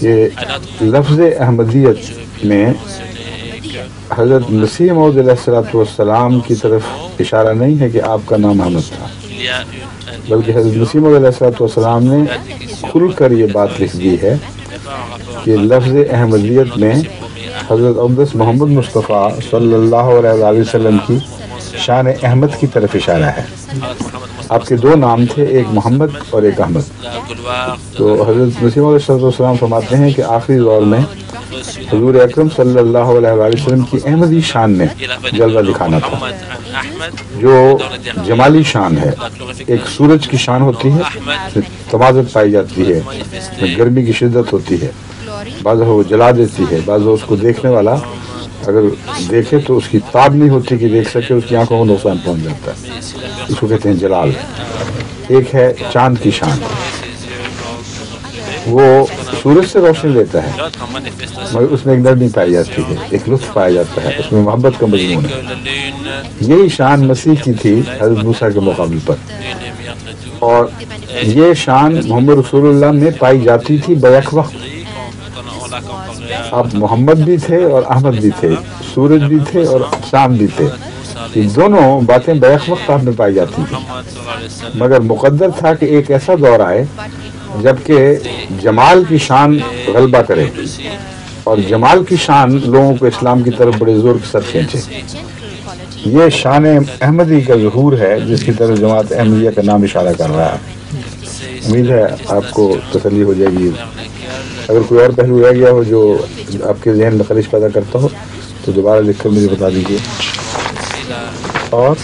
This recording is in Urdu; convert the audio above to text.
کہ لفظ احمدیت میں حضرت مسیح موعود علیہ السلام کی طرف اشارہ نہیں ہے کہ آپ کا نام احمد تھا، بلکہ حضرت مسیح موعود علیہ السلام نے کھل کر یہ بات لکھ دی ہے کہ لفظ احمدیت میں حضرت اقدس محمد مصطفیٰ صلی اللہ علیہ وسلم کی شان احمد کی طرف اشارہ ہے۔ آپ کے دو نام تھے، ایک محمد اور ایک احمد۔ تو حضرت مسیح موعود علیہ السلام فرماتے ہیں کہ آخری دور میں حضور اکرم صلی اللہ علیہ وسلم کی احمدی شان میں جلوہ دکھانا تھا، جو جمالی شان ہے۔ ایک سورج کی شان ہوتی ہے، تمازت پائی جاتی ہے، گرمی کی شدت ہوتی ہے، بعض وہ جلا دیتی ہے، بعض اس کو دیکھنے والا اگر دیکھے تو اس کی تاب نہیں ہوتی کہ دیکھ سکے، اس کی آنکھوں کو نقصان پہنچ جاتا ہے، اس کو کہتے ہیں جلال۔ ایک ہے چاند کی شان، وہ سورج سے روشنی لیتا ہے مگر اس میں ایک نرمی پائی جاتی ہے، ایک لطف پایا جاتا ہے، اس میں محبت کا مضمون ہے۔ یہی شان مسیح کی تھی حضرت موسیٰ کے مقابل پر، اور یہ شان محمد رسول اللہ میں پائی جاتی تھی بیک وقت۔ آپ محمد بھی تھے اور احمد بھی تھے، سورج بھی تھے اور شام بھی تھے، یہ دونوں باتیں بیک وقت آپ میں پائی جاتی تھیں، مگر مقدر تھا کہ ایک ایسا دور آئے جبکہ جمال کی شان غلبہ کرے اور جمال کی شان لوگوں کو اسلام کی طرف بڑے زور کے ساتھ کھینچے۔ یہ شان احمدی کا ظہور ہے جس کی طرف جماعت احمدیہ کا نام اشارہ کر رہا ہے۔ امید ہے آپ کو تسلی ہو جائے گی۔ اگر کوئی اور پہلو رہ گیا ہو جو آپ کے ذہن میں خلش پیدا کرتا ہو تو دوبارہ لکھ کر مجھے بتا دیجیے۔ اور